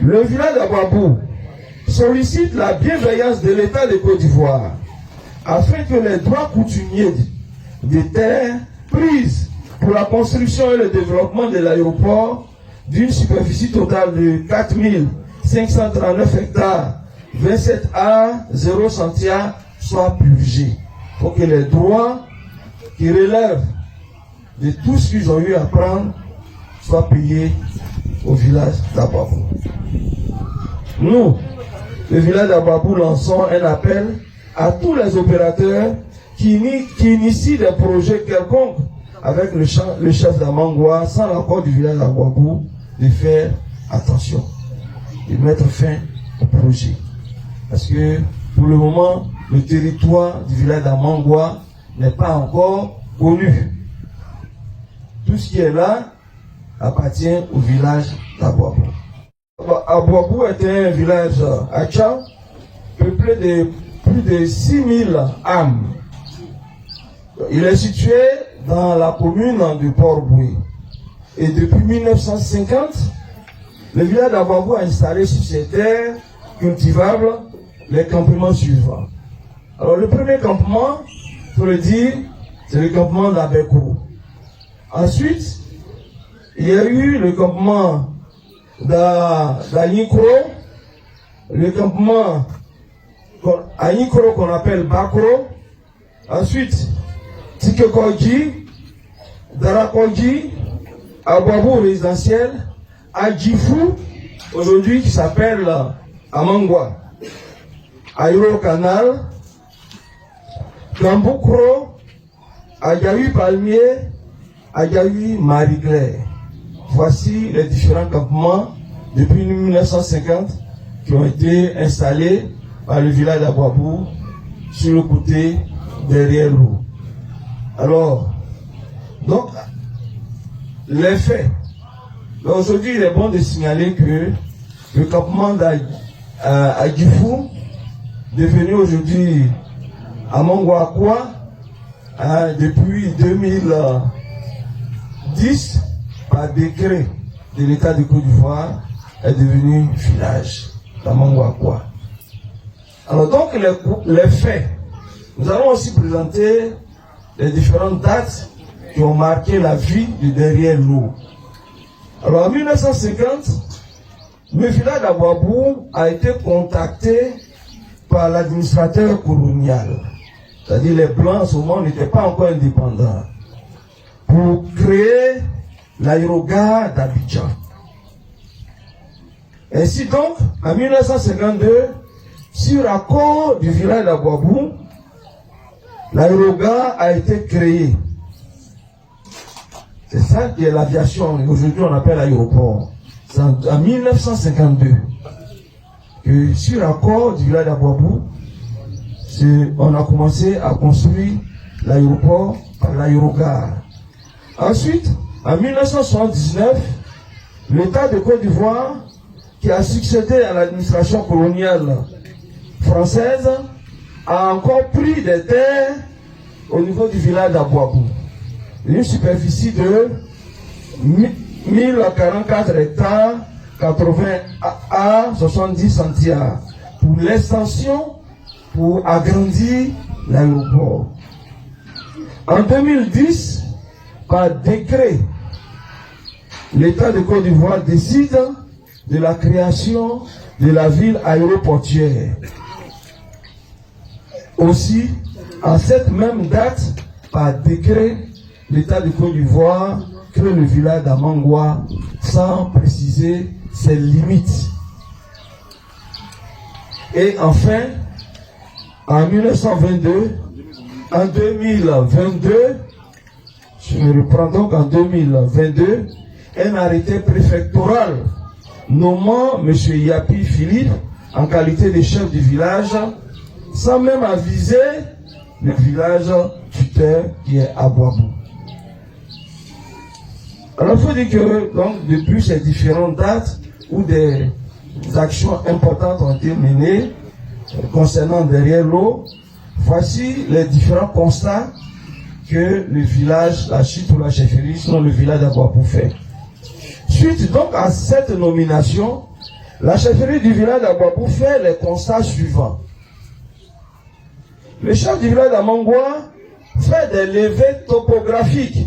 Le village d'Abouabou sollicite la bienveillance de l'État de Côte d'Ivoire afin que les droits coutumiers des terres prises pour la construction et le développement de l'aéroport d'une superficie totale de 4539 hectares, 27 A, 0 centimes soient purgés. Pour que les droits qui relèvent de tout ce qu'ils ont eu à prendre soient payés au village d'Abouabou. Nous, le village d'Abouabou, lançons un appel à tous les opérateurs qui initient des projets quelconques avec le chef d'Amangwa, sans l'accord du village d'Abouabou, de faire attention, de mettre fin au projet. Parce que pour le moment, le territoire du village d'Amangwa n'est pas encore connu. Tout ce qui est là appartient au village d'Abouabou. Abouabou était un village Acha, peuplé de plus de 6000 âmes. Il est situé dans la commune de Port-Boué. Et depuis 1950, le village d'Abouabou a installé sur ses terres cultivables les campements suivants. Alors le premier campement, il faut le dire, c'est le campement d'Abekro. Ensuite, il y a eu le campement d'Anikro, le campement Anikro qu'on appelle Bakro. Ensuite, Tikekoji, Darakoji, Abouabou résidentiel, Adjifou, aujourd'hui qui s'appelle Amangwa, Aïro Canal, Gamboukro, Adjaoui Palmier, Adjaoui Marie-Claire. Voici les différents campements depuis 1950 qui ont été installés par le village d'Abouabou sur le côté derrière l'eau. Alors, donc, les faits. Aujourd'hui, il est bon de signaler que le campement d'Adjifou, devenu aujourd'hui Amangwa, depuis 2010, par décret de l'État de Côte d'Ivoire, est devenu village d'Amangwa. Alors donc, les faits. Nous allons aussi présenter les différentes dates qui ont marqué la vie de derrière l'eau. Alors en 1950, le village d'Abouabou a été contacté par l'administrateur colonial. C'est-à-dire les Blancs en ce moment n'étaient pas encore indépendants. Pour créer l'aérogare d'Abidjan. Ainsi donc, en 1952, sur accord du village d'Abouabou, l'aérogare a été créé. C'est ça qui est l'aviation. Aujourd'hui, on appelle l'aéroport. C'est en 1952 que, sur accord du village d'Abouabou, on a commencé à construire l'aéroport par l'aérogare. Ensuite, en 1979, l'État de Côte d'Ivoire, qui a succédé à l'administration coloniale française, a encore pris des terres au niveau du village d'Abouabou. Une superficie de 1044 hectares, 80 à 70 centimes pour l'extension, pour agrandir l'aéroport. En 2010, par décret, l'État de Côte d'Ivoire décide de la création de la ville aéroportuaire. Aussi, à cette même date, par décret, l'État de Côte d'Ivoire crée le village d'Amangwa sans préciser ses limites. Et enfin, en 1922, en 2022, je me reprends donc en 2022, un arrêté préfectoral nommant M. Yapi Philippe en qualité de chef du village, sans même aviser le village tuteur qui est Abouabou. Alors il faut dire que donc, depuis ces différentes dates où des actions importantes ont été menées concernant derrière l'eau, voici les différents constats que le village, la chute ou la chefferie, sinon le village d'Abouabou fait. Suite donc à cette nomination, La chefferie du village d'Abouabou fait les constats suivants. Le chef du village d'Amangwa fait des levées topographiques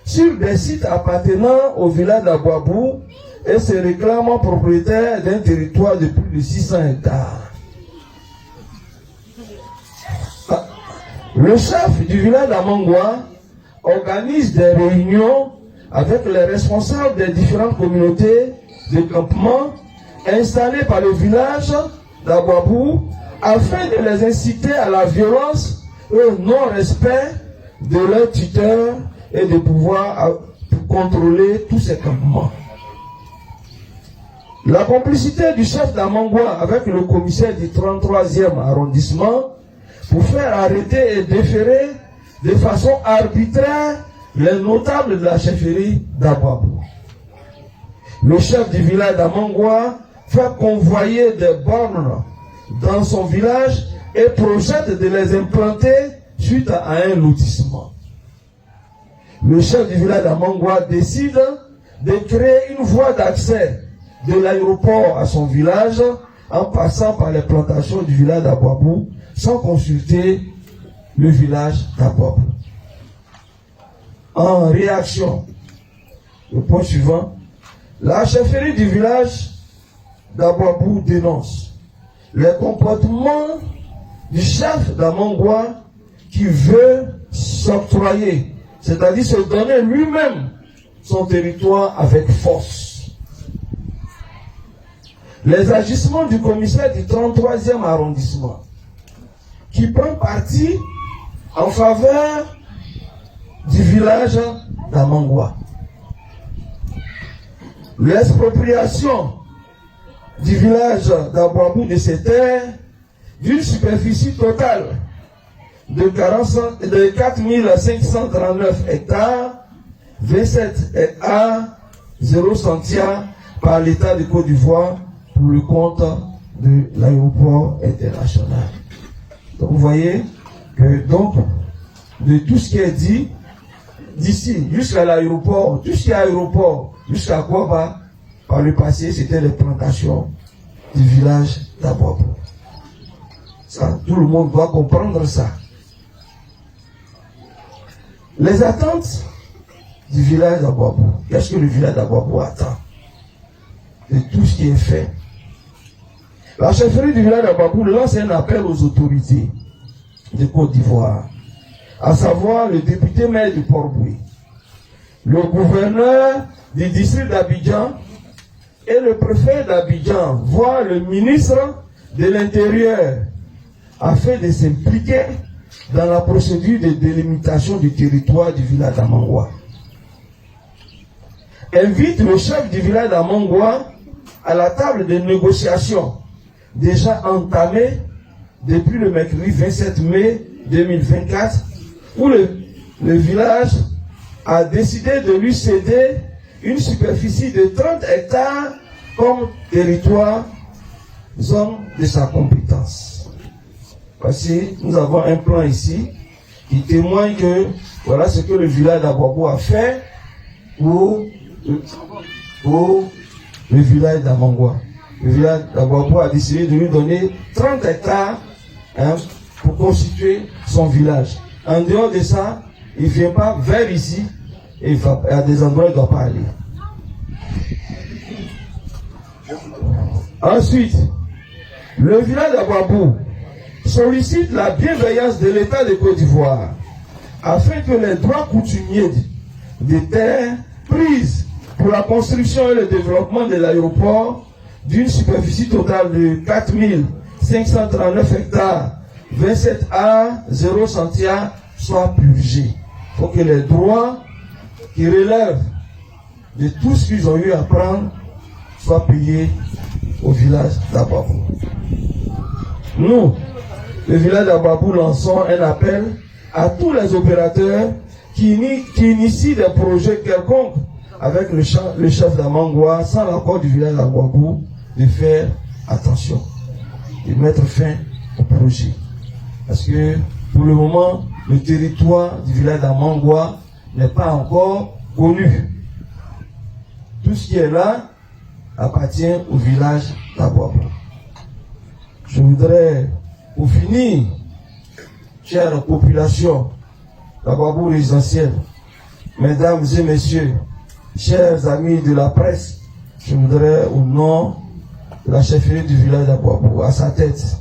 sur des sites appartenant au village d'Abouabou et se réclame propriétaire d'un territoire de plus de 600 hectares. Le chef du village d'Amangwa organise des réunions avec les responsables des différentes communautés de campement installées par le village d'Abouabou afin de les inciter à la violence et au non-respect de leurs tuteurs et de pouvoir contrôler tous ces campements. La complicité du chef d'Amangwa avec le commissaire du 33e arrondissement pour faire arrêter et déférer de façon arbitraire les notables de la chefferie d'Abouabou. Le chef du village d'Amangwa fait convoyer des bornes dans son village et projette de les implanter suite à un lotissement. Le chef du village d'Amangwa décide de créer une voie d'accès de l'aéroport à son village en passant par les plantations du village d'Abouabou sans consulter le village d'Abouabou. En réaction, le point suivant, la chefferie du village d'Abouabou dénonce les comportements du chef d'Amangwa qui veut s'octroyer, c'est-à-dire se donner lui-même son territoire avec force. Les agissements du commissaire du 33e arrondissement qui prend parti en faveur du village d'Amangwa. L'expropriation du village d'Abouabou de ses terres d'une superficie totale de 4539 hectares, 27 A, 0 centimes par l'État de Côte d'Ivoire pour le compte de l'aéroport international. Donc vous voyez que donc de tout ce qui est dit d'ici jusqu'à l'aéroport, tout ce qui est aéroport, jusqu'à Kouaba, par le passé, c'était les plantations du village d'Abouabou. Ça, tout le monde doit comprendre ça. Les attentes du village d'Abouabou. Qu'est-ce que le village d'Abouabou attend de tout ce qui est fait? La chefferie du village d'Abouabou lance un appel aux autorités de Côte d'Ivoire, à savoir le député maire du Port-Boué, le gouverneur du district d'Abidjan et le préfet d'Abidjan, voire le ministre de l'Intérieur, afin de s'impliquer dans la procédure de délimitation du territoire du village d'Amangwa. Invite le chef du village d'Amangwa à la table de négociation déjà entamée depuis le mercredi 27 mai 2024, où le village a décidé de lui céder une superficie de 30 hectares comme territoire, zone de sa compétence. Voici, nous avons un plan ici qui témoigne que voilà ce que le village d'Abouabou a fait pour le village d'Amangwa. Le village d'Abouabou a décidé de lui donner 30 hectares pour constituer son village. En dehors de ça, il ne vient pas vers ici et il va à des endroits où il ne doit pas aller. Ensuite, le village d'Abouabou sollicite la bienveillance de l'État de Côte d'Ivoire afin que les droits coutumiers des terres prises pour la construction et le développement de l'aéroport d'une superficie totale de 4539 hectares, 27 A, 0 centimes soient purgés. Il faut que les droits qui relèvent de tout ce qu'ils ont eu à prendre soient payés au village d'Abouabou. Nous, le village d'Abouabou, lançons un appel à tous les opérateurs qui initient des projets quelconques avec le chef d'Amangwa sans l'accord du village d'Abouabou de faire attention, de mettre fin au projet. Parce que pour le moment, le territoire du village d'Amangwa n'est pas encore connu. Tout ce qui est là, appartient au village d'Aboabo. Je voudrais, pour finir, chère population d'Aboabo résidentielle, mesdames et messieurs, chers amis de la presse, je voudrais, au nom de la chefferie du village d'Aboabo, à sa tête,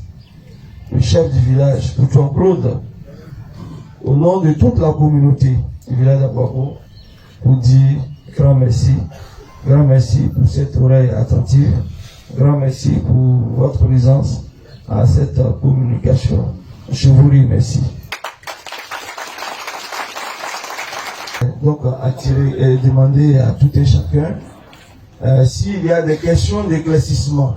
le chef du village, Tonton Claude, au nom de toute la communauté du village d'Aboabo, vous dire grand merci pour cette oreille attentive, grand merci pour votre présence à cette communication. Je vous remercie. Donc, demander à tout et chacun s'il y a des questions d'éclaircissement.